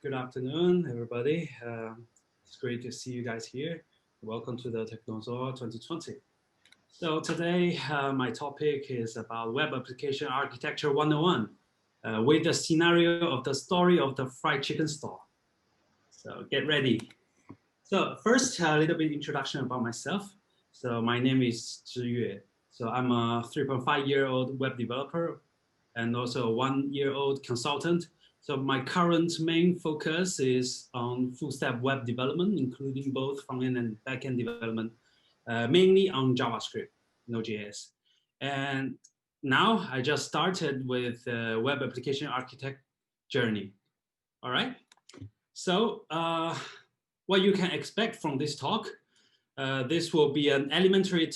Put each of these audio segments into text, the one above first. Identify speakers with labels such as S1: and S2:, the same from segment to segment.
S1: Good afternoon, everybody. It's great to see you guys here. Welcome to the Technozaure 2020. So today, my topic is about Web Application Architecture 101 with the scenario of the story of the fried chicken stall. So get ready. So first, a little bit introduction about myself. So my name is Zhiyue. So I'm a 3.5-year-old web developer and also a 1-year-old consultant. So my current main focus is on full-stack web development, including both front-end and back-end development, mainly on JavaScript, Node.js. And now I just started with web application architect journey. All right. So what you can expect from this talk, this will be an elementary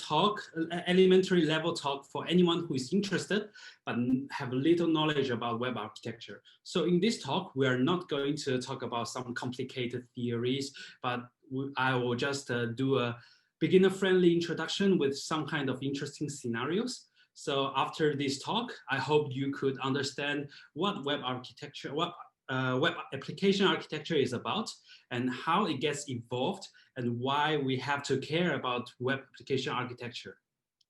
S1: level talk for anyone who is interested but have little knowledge about web architecture. So in this talk, we are not going to talk about some complicated theories, but I will just do a beginner-friendly introduction with some kind of interesting scenarios. So after this talk, I hope you could understand what web architecture, web application architecture is about and how it gets evolved and why we have to care about web application architecture.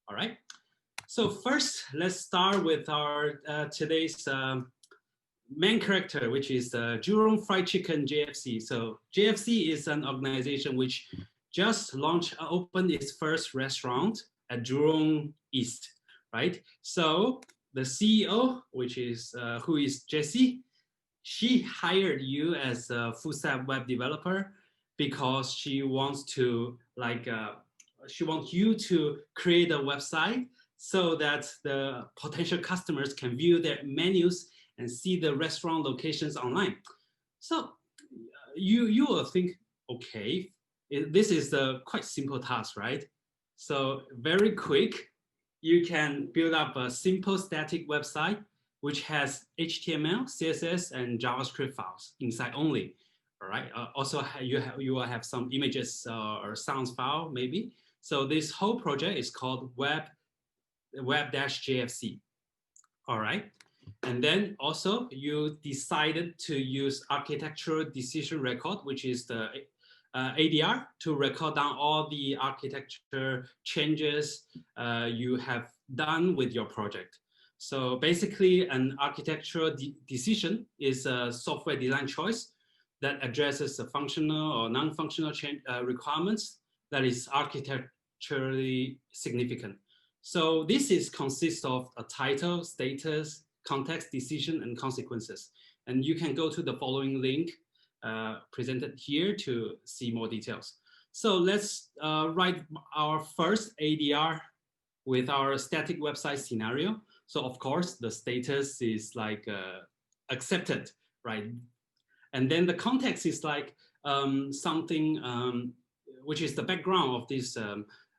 S1: All right. So first, let's start with our today's main character, which is Jérôme Fried Chicken JFC. So JFC is an organization which just opened its first restaurant at Jurong East, right? So the CEO, which is who is Jessie, she hired you as a full-stack web developer because she wants to she wants you to create a website so that the potential customers can view their menus and see the restaurant locations online. So you will think, okay, this is a quite simple task, right? So very quick, you can build up a simple static website which has HTML, CSS, and JavaScript files inside only. All right. Also, you will have some images or sounds file maybe. So this whole project is called web-jfc. All right. And then also you decided to use architectural decision record, which is the ADR, to record down all the architecture changes you have done with your project. So basically, an architectural decision is a software design choice that addresses the functional or non-functional requirements that is architecturally significant. So this consists of a title, status, context, decision, and consequences. And you can go to the following link presented here to see more details. So let's write our first ADR with our static website scenario. So of course, the status is like accepted, right? And then the context is like something which is the background of this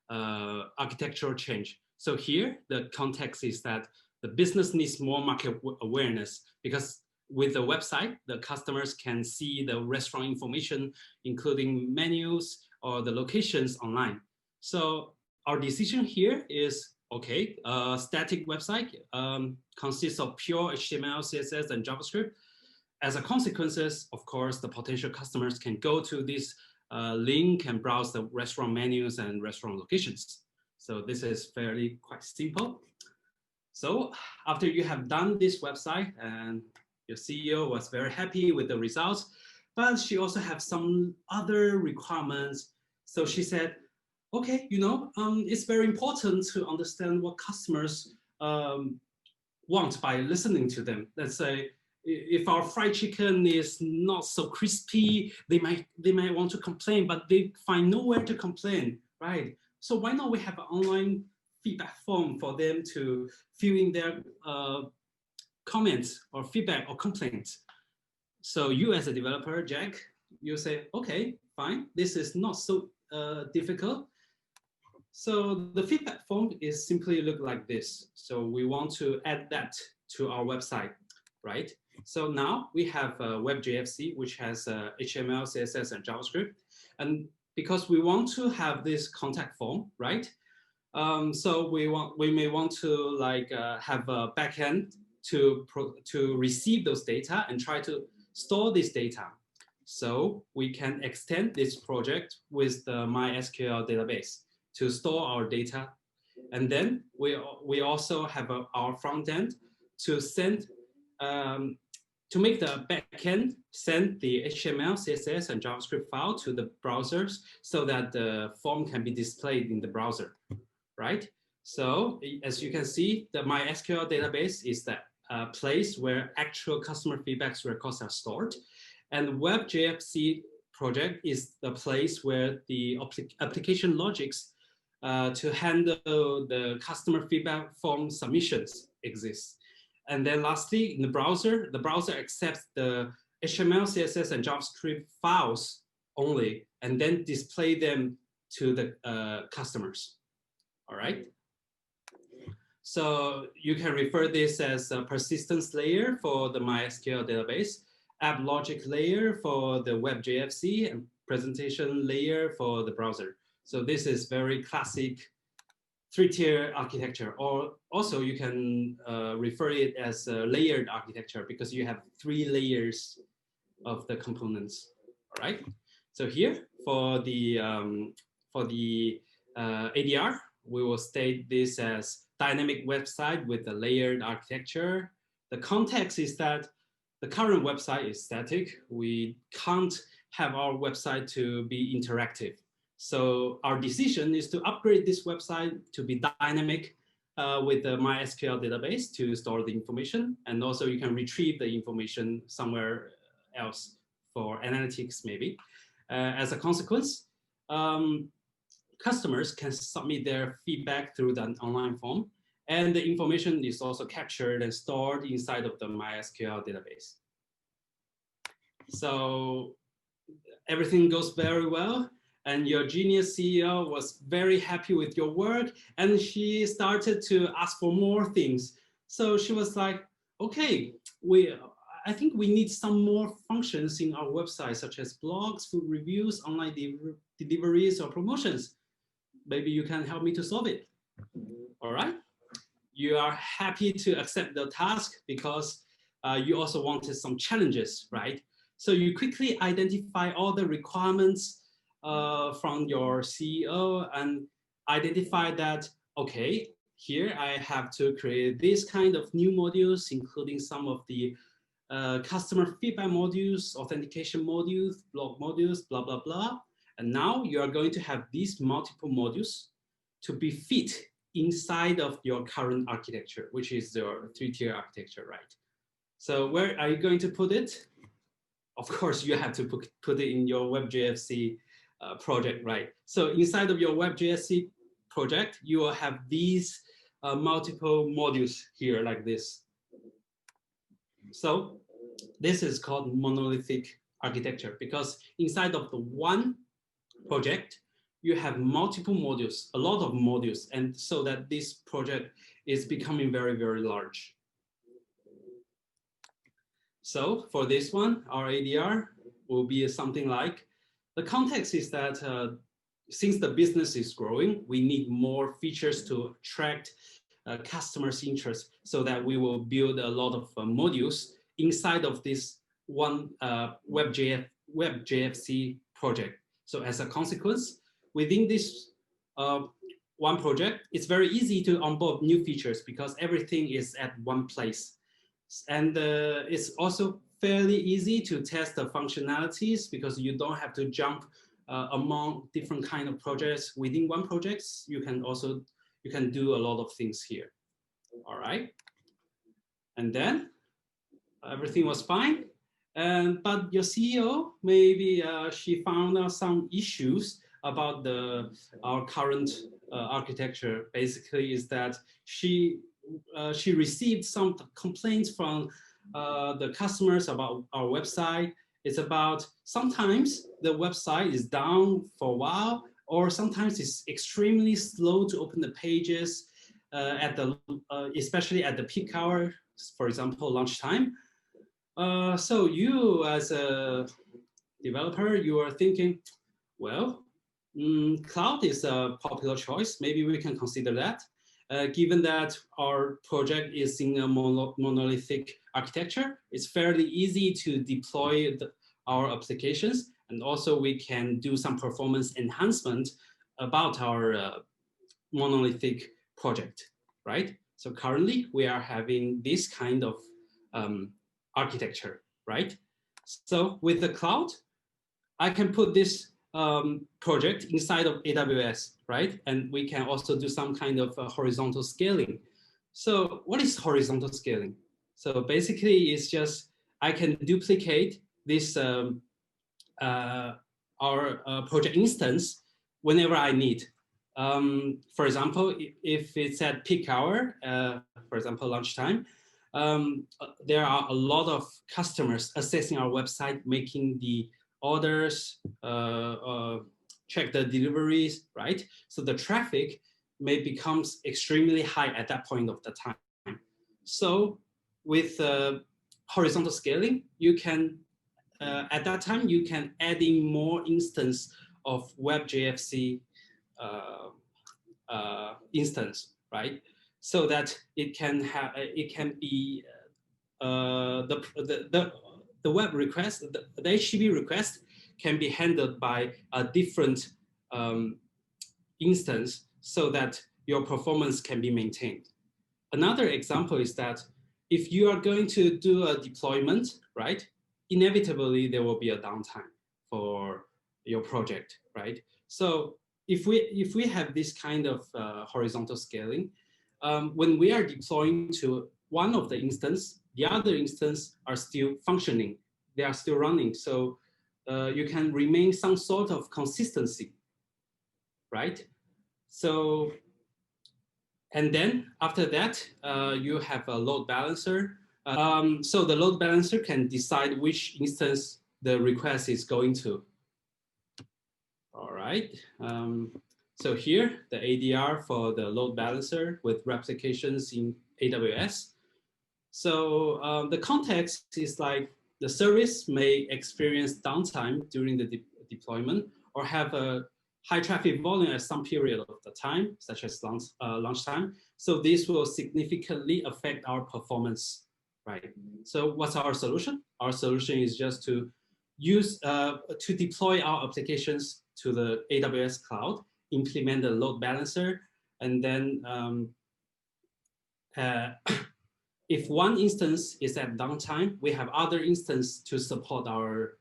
S1: architectural change. So here, the context is that the business needs more market awareness because with the website, the customers can see the restaurant information, including menus or the locations online. So our decision here is, okay, static website consists of pure HTML, CSS, and JavaScript. As a consequences, of course, the potential customers can go to this link and browse the restaurant menus and restaurant locations. So this is fairly quite simple. So after you have done this website and your CEO was very happy with the results, but she also have some other requirements. So she said, okay, it's very important to understand what customers want by listening to them. Let's say if our fried chicken is not so crispy, they might want to complain, but they find nowhere to complain, right? So why not we have an online feedback form for them to fill in their comments or feedback or complaints. So you as a developer, Jack, you say, okay, fine, this is not so difficult. So the feedback form is simply look like this. So we want to add that to our website, right? So now we have web.jfc, which has HTML, CSS, and JavaScript. And because we want to have this contact form, right? So we may want to have a backend to receive those data and try to store this data. So we can extend this project with the MySQL database to store our data. And then we also have our front end to send, to make the backend send the HTML, CSS, and JavaScript file to the browsers so that the form can be displayed in the browser, right? So as you can see, the MySQL database is the place where actual customer feedback records are stored. And WebJFC project is the place where the application logics to handle the customer feedback form submissions exists. And then lastly, in the browser accepts the HTML, CSS, and JavaScript files only, and then display them to the customers. All right. So you can refer this as a persistence layer for the MySQL database, app logic layer for the WebJFC, and presentation layer for the browser. So this is very classic three-tier architecture, or also you can refer it as a layered architecture because you have 3 layers of the components. All right. So here for the ADR, we will state this as dynamic website with a layered architecture. The context is that the current website is static. We can't have our website to be interactive. So our decision is to upgrade this website to be dynamic with the MySQL database to store the information. And also you can retrieve the information somewhere else for analytics maybe. As a consequence, customers can submit their feedback through the online form. And the information is also captured and stored inside of the MySQL database. So everything goes very well. And your genius CEO was very happy with your work, and she started to ask for more things. So she was like, okay, I think we need some more functions in our website, such as blogs, food reviews, online deliveries, or promotions. Maybe you can help me to solve it. All right. You are happy to accept the task because you also wanted some challenges, right? So you quickly identify all the requirements from your CEO and identify that, okay, here I have to create this kind of new modules, including some of the customer feedback modules, authentication modules, blog modules, blah, blah, blah. And now you are going to have these multiple modules to be fit inside of your current architecture, which is your 3-tier architecture, right? So where are you going to put it? Of course, you have to put it in your WebJFC project, right? So inside of your WebJFC project, you will have these multiple modules here like this. So this is called monolithic architecture because inside of the one project, you have multiple modules, a lot of modules, and so that this project is becoming very, very large. So for this one, our ADR will be something like, the context is that since the business is growing, we need more features to attract customers' interest so that we will build a lot of modules inside of this one WebJFC project. So as a consequence, within this one project, it's very easy to onboard new features because everything is at one place. And it's also fairly easy to test the functionalities because you don't have to jump among different kind of projects within one project. You can do a lot of things here. All right. And then everything was fine. But your CEO, maybe she found out some issues about our current architecture. Basically is that she received some complaints from the customers about our website. It's about sometimes the website is down for a while, or sometimes it's extremely slow to open the pages especially at the peak hour, for example, lunchtime. So you as a developer, you are thinking, well, cloud is a popular choice. Maybe we can consider that. Given that our project is in a monolithic architecture, it's fairly easy to deploy our applications, and also we can do some performance enhancement about our monolithic project, right? So currently we are having this kind of architecture, right? So with the cloud, I can put this project inside of AWS, right? And we can also do some kind of horizontal scaling. So what is horizontal scaling? So basically it's just, I can duplicate this, our project instance whenever I need. For example, if it's at peak hour, for example, lunchtime, there are a lot of customers accessing our website, making the orders, check the deliveries, right? So the traffic may becomes extremely high at that point of the time. So with horizontal scaling, you can, at that time, you can add in more instance of WebJFC instance, right? So that it can have, it can be the web request, the HTTP request can be handled by a different instance so that your performance can be maintained. Another example is that if you are going to do a deployment, right, inevitably there will be a downtime for your project, right? So if we have this kind of horizontal scaling, when we are deploying to one of the instance, the other instance are still functioning, they are still running. So you can remain some sort of consistency, right? So, and then after that, you have a load balancer. So the load balancer can decide which instance the request is going to. All right. So here, the ADR for the load balancer with replications in AWS. So the context is like the service may experience downtime during the deployment or have a high traffic volume at some period of the time, such as lunchtime. So this will significantly affect our performance, right? So what's our solution? Our solution is just to use, to deploy our applications to the AWS cloud, implement the load balancer, and then if one instance is at downtime, we have other instance to support our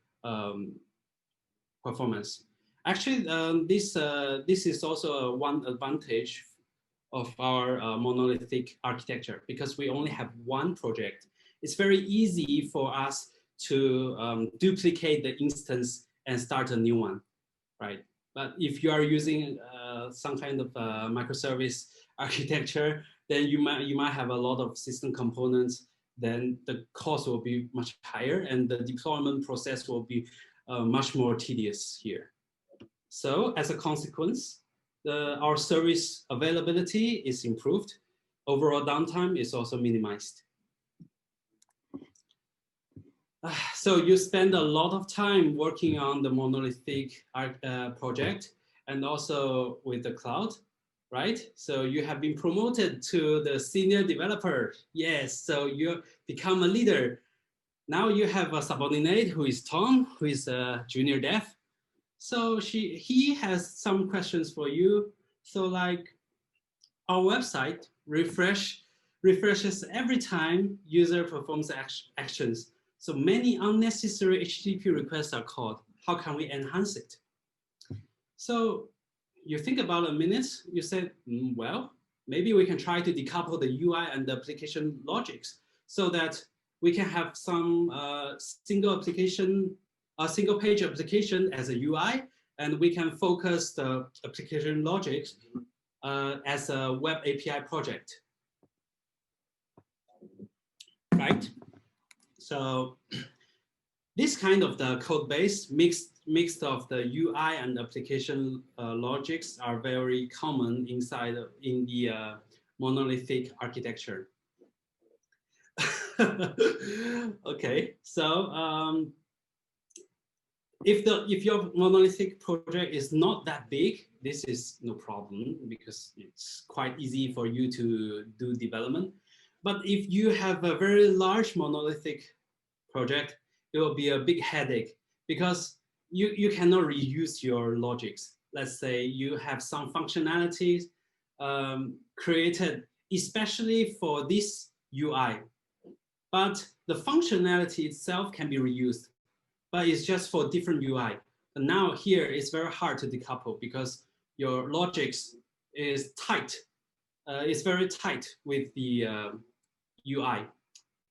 S1: performance. Actually, this is also one advantage of our monolithic architecture, because we only have one project. It's very easy for us to duplicate the instance and start a new one, right? But if you are using some kind of microservice architecture, then you might have a lot of system components. Then the cost will be much higher, and the deployment process will be much more tedious here. So as a consequence, our service availability is improved. Overall downtime is also minimized. So you spend a lot of time working on the monolithic project and also with the cloud, right? So you have been promoted to the senior developer. Yes, so you become a leader. Now you have a subordinate who is Tom, who is a junior dev. So he has some questions for you. So like, our website refreshes every time user performs actions. So many unnecessary HTTP requests are called. How can we enhance it? So you think about a minute, you said, well, maybe we can try to decouple the UI and the application logics so that we can have some single page application as a UI, and we can focus the application logics as a web API project, right? So this kind of the code base mixed of the UI and application logics are very common in the monolithic architecture. Okay, so if your monolithic project is not that big, this is no problem because it's quite easy for you to do development. But if you have a very large monolithic project, it will be a big headache because you cannot reuse your logics. Let's say you have some functionalities created especially for this UI, but the functionality itself can be reused, but it's just for different UI. And now here it's very hard to decouple because your logics is tight. It's very tight with the UI.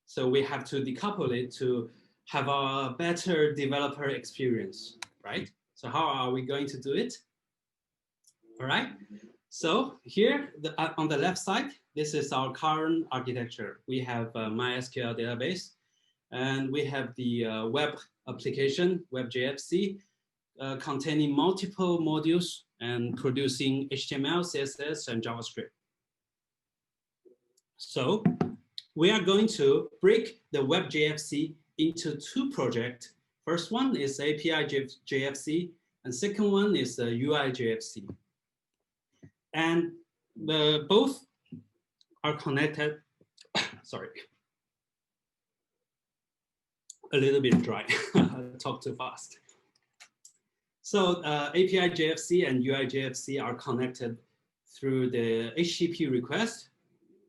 S1: So we have to decouple it to have a better developer experience, right? So how are we going to do it? All right. So here on the left side, this is our current architecture. We have a MySQL database, and we have the web application, WebJFC, containing multiple modules and producing HTML, CSS, and JavaScript. So we are going to break the WebJFC into two projects. First one is API JFC, and second one is UI JFC. And both are connected. Sorry, a little bit dry. Talk too fast. So API JFC and UI JFC are connected through the HTTP request,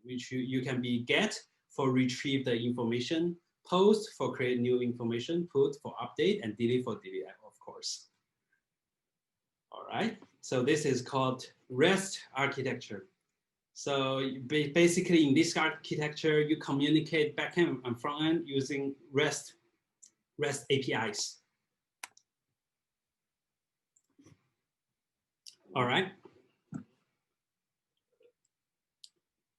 S1: which you can be get for retrieve the information, post for create new information, put for update, and delete for delete, of course. All right. So this is called REST architecture. So basically in this architecture, you communicate backend and frontend using REST APIs. All right.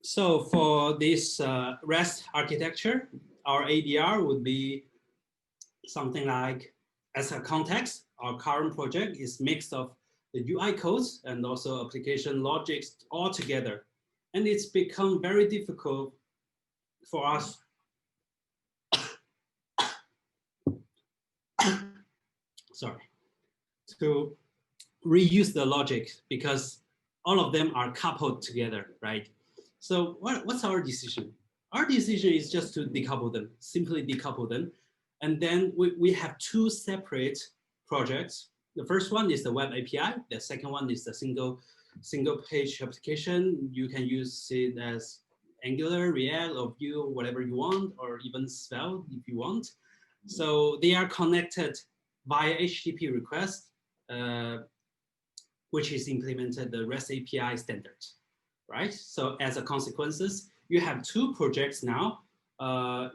S1: So for this REST architecture, our ADR would be something like, as a context, our current project is mixed of the UI codes and also application logics all together. And it's become very difficult for us to reuse the logic because all of them are coupled together, right? So what's our decision? Our decision is just to decouple them, simply decouple them. And then we have two separate projects. The first one is the web API. The second one is the single page application. You can use it as Angular, React, or Vue, whatever you want, or even Svelte if you want. So they are connected via HTTP request, which is implemented the REST API standard, right? So as a consequences, you have two projects now. The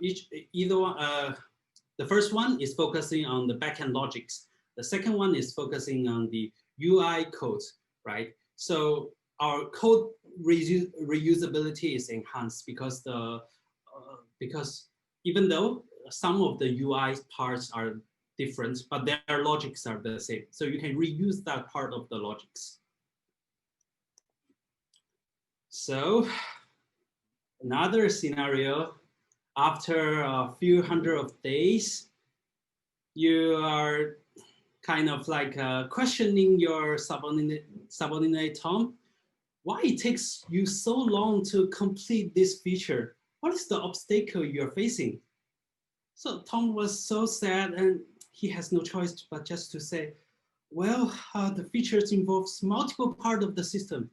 S1: first one is focusing on the backend logics. The second one is focusing on the UI code, right? So our code reusability is enhanced because because even though some of the UI parts are different, but their logics are the same. So you can reuse that part of the logics. So another scenario, after a few hundred of days, you are kind of like questioning your subordinate Tom. Why it takes you so long to complete this feature? What is the obstacle you're facing? So Tom was so sad and he has no choice but just to say, well, the features involves multiple parts of the system.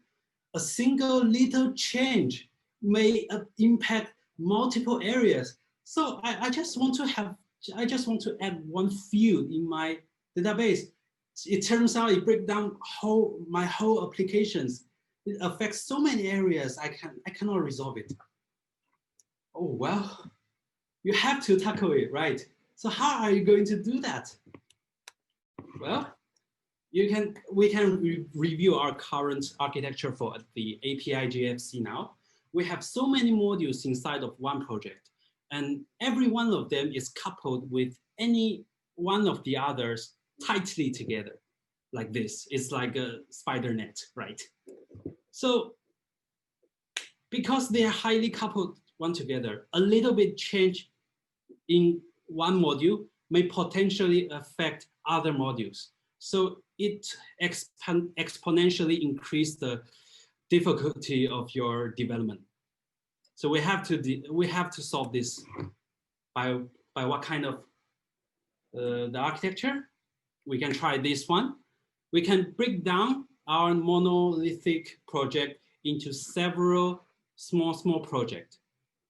S1: A single little change may impact multiple areas. So I just want to add one field in my database. It turns out it breaks down my whole applications. It affects so many areas. I cannot resolve it. Oh well, you have to tackle it, right? So how are you going to do that? Well, we can review our current architecture for the API JFC now. We have so many modules inside of one project, and every one of them is coupled with any one of the others tightly together, like this. It's like a spider net, right? So because they are highly coupled one together, a little bit change in one module may potentially affect other modules. So it exponentially increases the difficulty of your development. So we have to solve this by what kind of the architecture? we can try this one. We can break down our monolithic project into several small projects.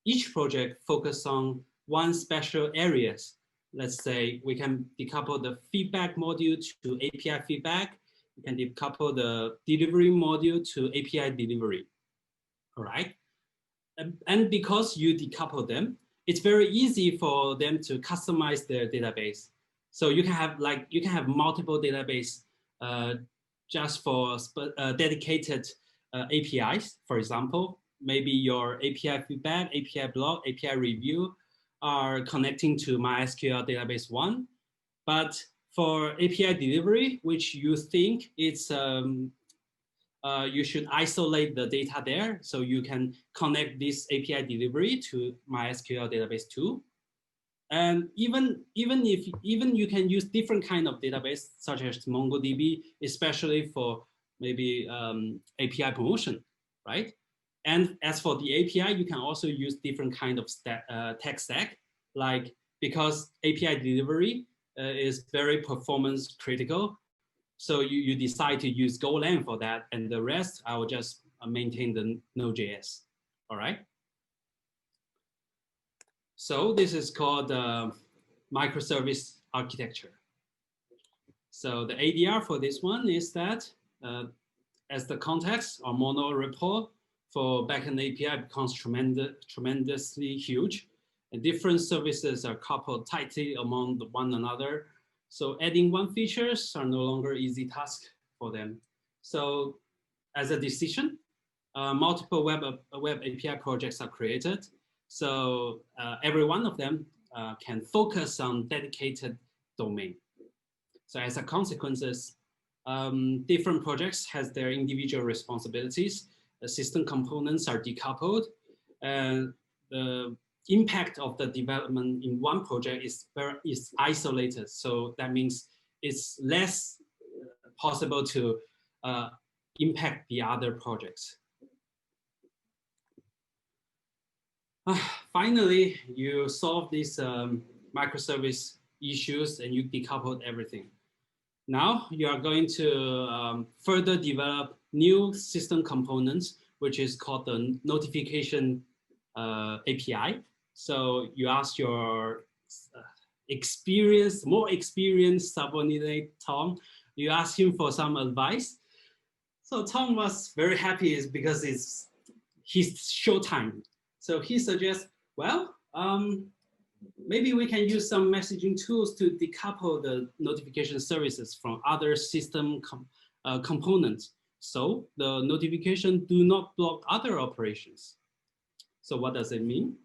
S1: Each project focus on one special areas. Let's say we can decouple the feedback module to API feedback. We can decouple the delivery module to API delivery. All right. And because you decouple them, it's very easy for them to customize their database. So you can have multiple database just for dedicated APIs. For example, maybe your API feedback, API block, API review are connecting to MySQL database 1. But for API delivery, which you think it's you should isolate the data there, so you can connect this API delivery to MySQL database 2. And even you can use different kind of database, such as MongoDB, especially for maybe API promotion, right? And as for the API, you can also use different kind of tech stack, like because API delivery is very performance critical. So you decide to use Golang for that, and the rest I will just maintain the Node.js. All right. So this is called microservice architecture. So the ADR for this one is that as the context or mono repo for backend API becomes tremendously huge, and different services are coupled tightly among one another. So adding one features are no longer easy task for them. So as a decision, multiple web API projects are created. So every one of them can focus on dedicated domain. So as a consequences, different projects has their individual responsibilities. The system components are decoupled, and the impact of the development in one project is isolated. So that means it's less possible to impact the other projects. Finally, you solve these microservice issues and you decoupled everything. Now you are going to further develop new system components, which is called the notification API. So you ask your more experienced subordinate Tom, you ask him for some advice. So Tom was very happy because it's his showtime. So he suggests, well, maybe we can use some messaging tools to decouple the notification services from other system components. So the notification do not block other operations. So what does it mean?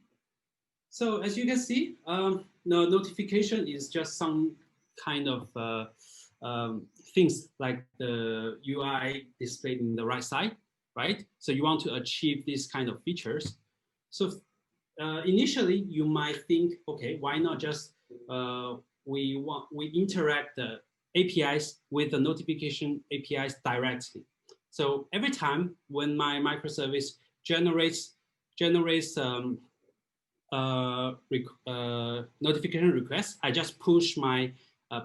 S1: So as you can see, the notification is just some kind of things like the UI displayed in the right side, right? So you want to achieve these kind of features. So initially you might think, okay, why not just we interact the APIs with the notification APIs directly. So every time when my microservice generates notification request, I just push my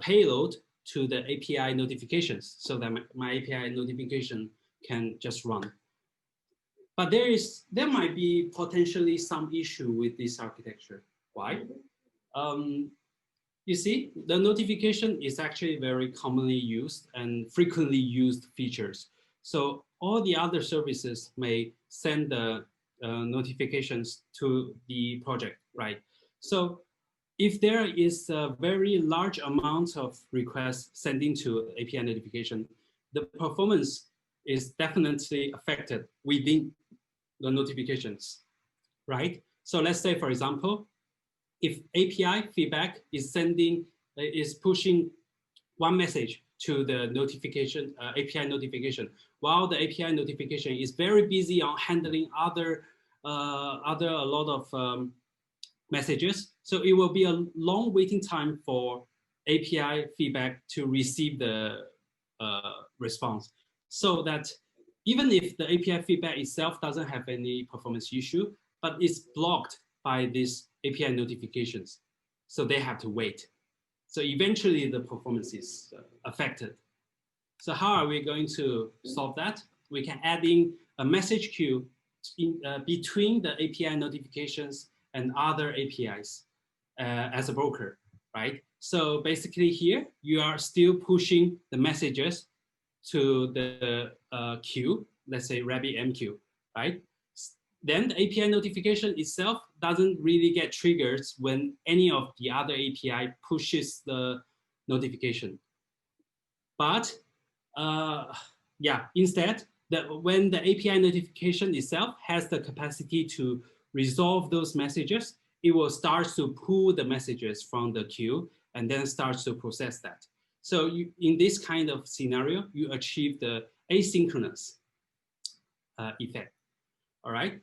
S1: payload to the API notifications so that my API notification can just run. But there might be potentially some issue with this architecture. Why? You see, the notification is actually very commonly used and frequently used features. So all the other services may send the notifications to the project, right? So if there is a very large amount of requests sending to API notification, the performance is definitely affected within the notifications, right? So let's say, for example, if API feedback is pushing one message to the notification, API notification, while the API notification is very busy on handling a lot of messages. So it will be a long waiting time for API feedback to receive the response. So that even if the API feedback itself doesn't have any performance issue, but it's blocked by these API notifications. So they have to wait. So eventually the performance is affected. So how are we going to solve that? We can add in a message queue between the API notifications and other APIs as a broker, right? So basically here, you are still pushing the messages to the queue, let's say RabbitMQ, right? Then the API notification itself doesn't really get triggered when any of the other API pushes the notification. But yeah, instead, when the API notification itself has the capacity to resolve those messages, it will start to pull the messages from the queue and then starts to process that. So in this kind of scenario, you achieve the asynchronous effect, all right?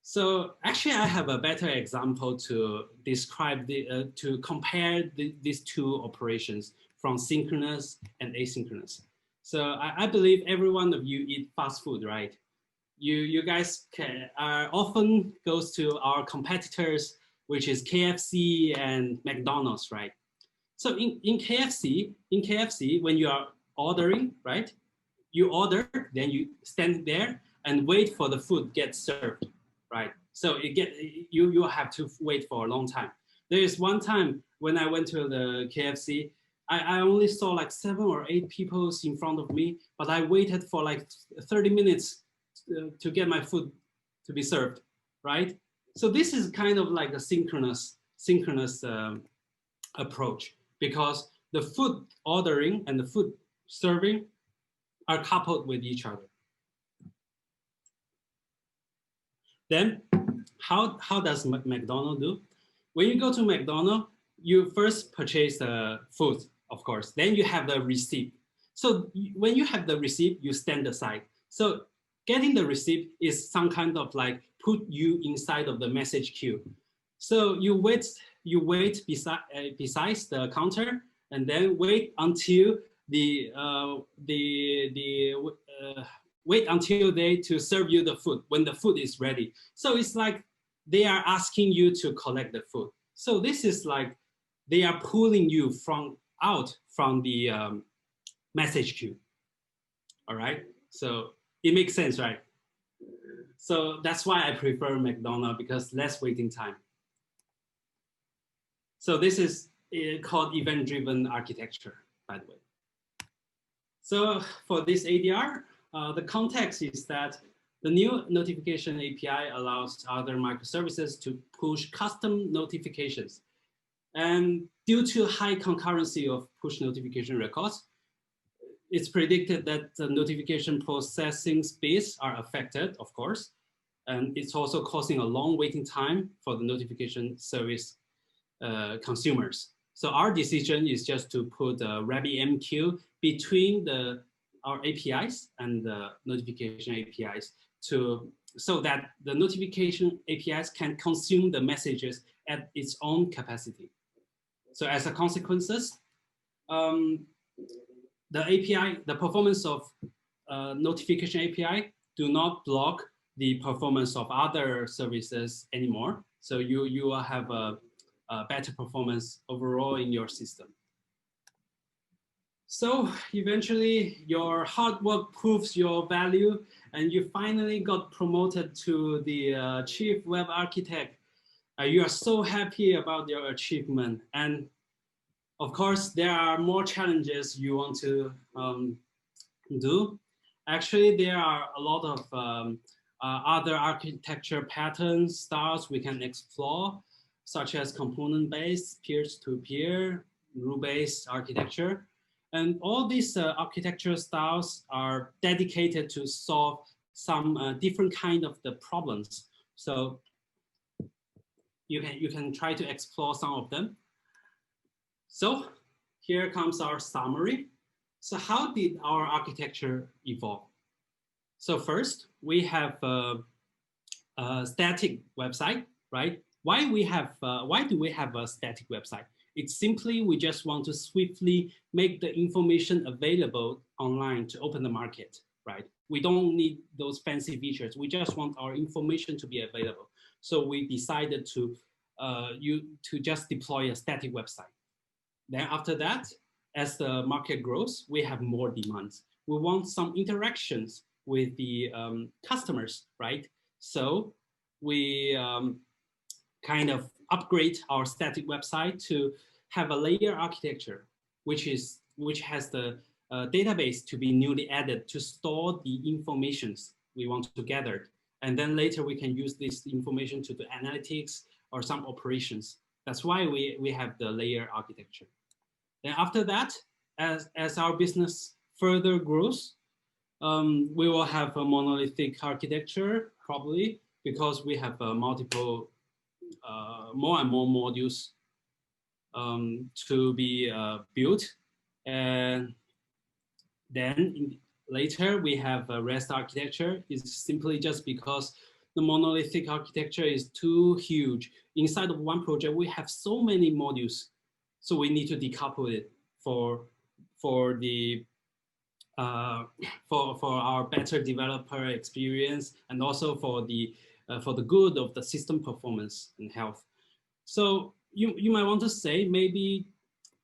S1: So actually, I have a better example to describe to compare these two operations from synchronous and asynchronous. So I believe every one of you eat fast food, right? You guys often goes to our competitors, which is KFC and McDonald's, right? So in KFC, when you are ordering, right? You order, then you stand there and wait for the food get served, right? So you have to wait for a long time. There is one time when I went to the KFC, I only saw like 7 or 8 people in front of me, but I waited for like 30 minutes to get my food to be served, right? So this is kind of like a synchronous approach, because the food ordering and the food serving are coupled with each other. Then how does McDonald's do? When you go to McDonald's, you first purchase the food, of course. Then you have the receipt. So when you have the receipt, you stand aside. So getting the receipt is some kind of like put you inside of the message queue. So you wait besides the counter, and then wait until wait until they to serve you the food when the food is ready. So it's like they are asking you to collect the food. So this is like they are pulling you out from the message queue. All right. So it makes sense, right? So that's why I prefer McDonald's, because less waiting time. So this is called event-driven architecture, by the way. So for this ADR, the context is that the new notification API allows other microservices to push custom notifications. And due to high concurrency of push notification records, it's predicted that the notification processing speeds are affected, of course. And it's also causing a long waiting time for the notification service consumers. So our decision is just to put a RabbitMQ between our APIs and the notification APIs so that the notification APIs can consume the messages at its own capacity. So as a consequences, the performance of notification API do not block the performance of other services anymore. So you will have a better performance overall in your system. So eventually your hard work proves your value, and you finally got promoted to the chief web architect. You are so happy about your achievement. And of course, there are more challenges you want to do. Actually, there are a lot of other architecture patterns, styles we can explore, such as component-based, peer-to-peer, rule-based architecture. And all these architecture styles are dedicated to solve some different kind of the problems. So you can try to explore some of them. So here comes our summary. So how did our architecture evolve? So first, we have a static website, right? Why do we have a static website? It's simply we just want to swiftly make the information available online to open the market, right? We don't need those fancy features. We just want our information to be available. So we decided to just deploy a static website. Then after that, as the market grows, we have more demands. We want some interactions with the customers, right? So we kind of upgrade our static website to have a layer architecture, which has the database to be newly added to store the informations we want to gather. And then later we can use this information to do analytics or some operations. That's why we have the layer architecture. Then after that, as our business further grows, we will have a monolithic architecture probably because we have multiple, more and more modules to be built. And then later we have a REST architecture. It's simply just because the monolithic architecture is too huge. Inside of one project, we have so many modules. So we need to decouple it for the for our better developer experience and also for the good of the system performance and health. So you might want to say maybe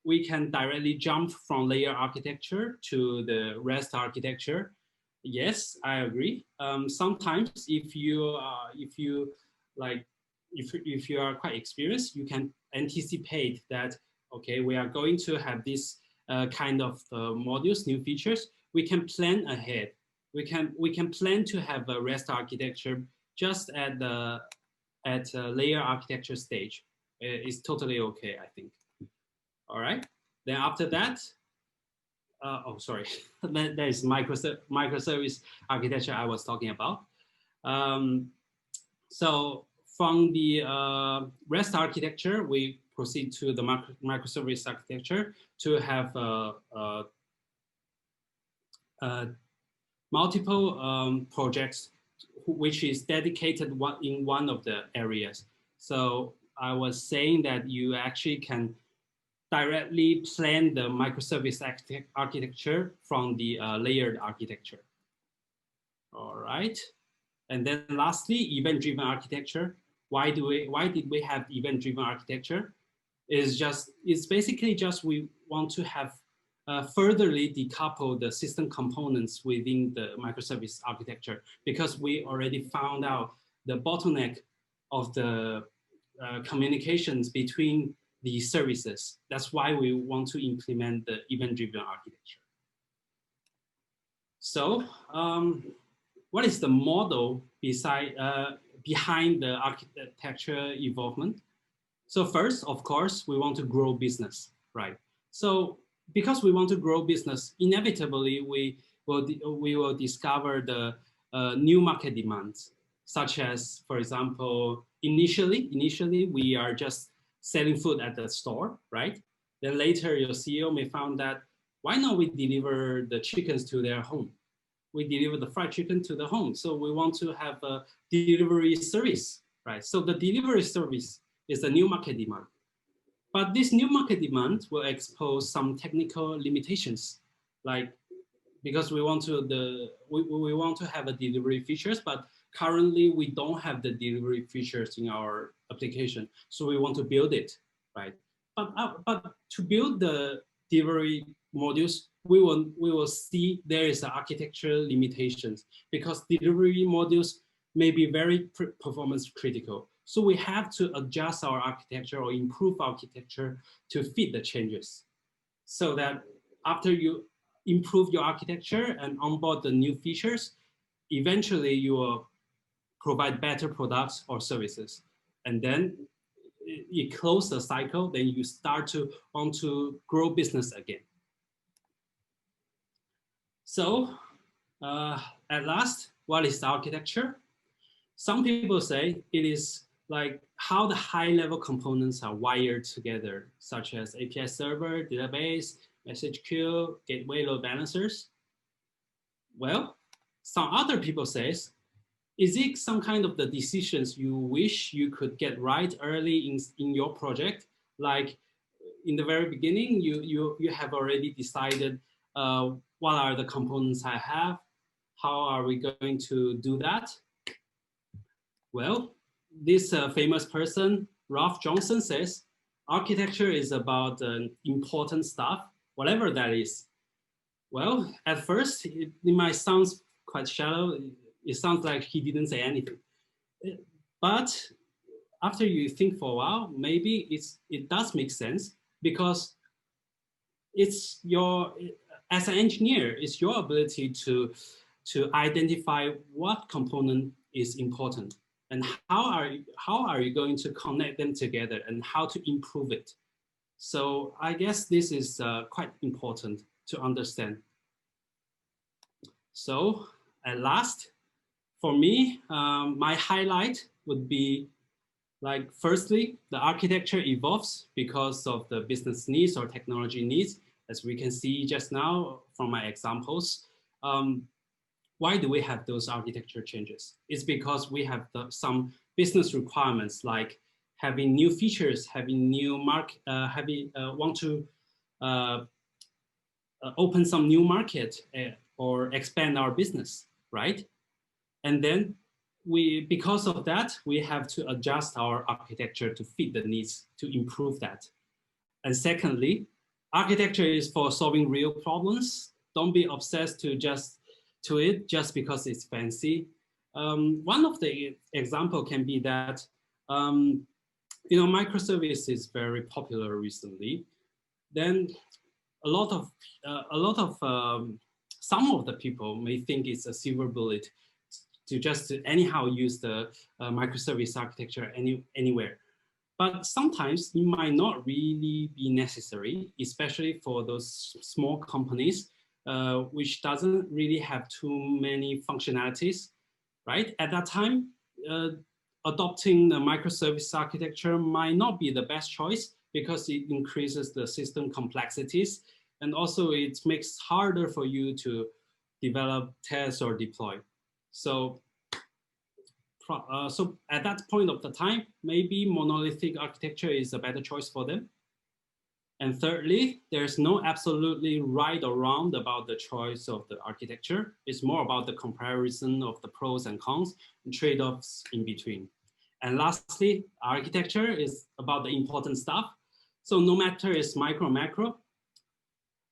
S1: we can directly jump from layer architecture to the REST architecture. Yes, I agree. Sometimes if you are quite experienced, you can anticipate that, okay, we are going to have this kind of modules, new features. We can plan ahead. We can plan to have a REST architecture just at the layer architecture stage. It's totally okay, I think. All right. Then after that, oh, sorry, that is microservice architecture I was talking about. So from the REST architecture, we proceed to the microservice architecture to have multiple projects which is dedicated in one of the areas. So I was saying that you actually can directly plan the microservice architecture from the layered architecture. All right. And then lastly, event-driven architecture. Why did we have event-driven architecture? It's basically just we want to have furtherly decouple the system components within the microservice architecture because we already found out the bottleneck of the communications between the services. That's why we want to implement the event-driven architecture. So what is the model behind the architecture involvement? So first, of course, we want to grow business, right? So because we want to grow business, inevitably we will discover the new market demands, such as, for example, initially we are just selling food at the store, right? Then later your CEO may find that why not we deliver the chickens to their home? We deliver the fried chicken to the home. So we want to have a delivery service, right? So the delivery service is a new market demand. But this new market demand will expose some technical limitations, like because we want to have a delivery features, but currently we don't have the delivery features in our application, so we want to build it, right? But to build the delivery modules, we will see there is an architectural limitations because delivery modules may be very performance critical. So we have to adjust our architecture or improve architecture to fit the changes, so that after you improve your architecture and onboard the new features, eventually you will provide better products or services. And then you close the cycle, then you start to want to grow business again. So at last, what is the architecture? Some people say it is like how the high-level components are wired together, such as API server, database, message queue, gateway load balancers. Well, some other people says, is it some kind of the decisions you wish you could get right early in your project? Like in the very beginning, you have already decided what are the components I have? How are we going to do that? Well, this famous person, Ralph Johnson, says, architecture is about important stuff, whatever that is. Well, at first, it might sound quite shallow. It sounds like he didn't say anything. But after you think for a while, maybe it does make sense because it's your, as an engineer, it's your ability to identify what component is important and how are you going to connect them together and how to improve it. So I guess this is quite important to understand. So at last, for me, my highlight would be like, firstly, the architecture evolves because of the business needs or technology needs, as we can see just now from my examples. Why do we have those architecture changes? It's because we have some business requirements like having new features, having new want to open some new market or expand our business, right? And then because of that, we have to adjust our architecture to fit the needs to improve that. And secondly, architecture is for solving real problems. Don't be obsessed to it just because it's fancy. One of the example can be that microservice is very popular recently. Then a lot of some of the people may think it's a silver bullet to just anyhow use the microservice architecture anywhere. But sometimes it might not really be necessary, especially for those small companies, which doesn't really have too many functionalities, right? At that time, adopting the microservice architecture might not be the best choice because it increases the system complexities. And also it makes it harder for you to develop, test, or deploy. So at that point of the time, maybe monolithic architecture is a better choice for them. And thirdly, there's no absolutely right or wrong about the choice of the architecture. It's more about the comparison of the pros and cons and trade-offs in between. And lastly, architecture is about the important stuff. So no matter it's micro or macro,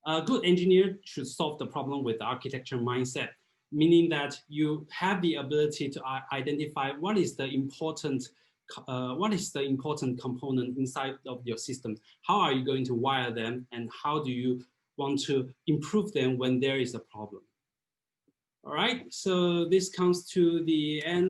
S1: a good engineer should solve the problem with the architecture mindset, meaning that you have the ability to identify what is the important component inside of your system. How are you going to wire them, and how do you want to improve them when there is a problem? All right, so this comes to the end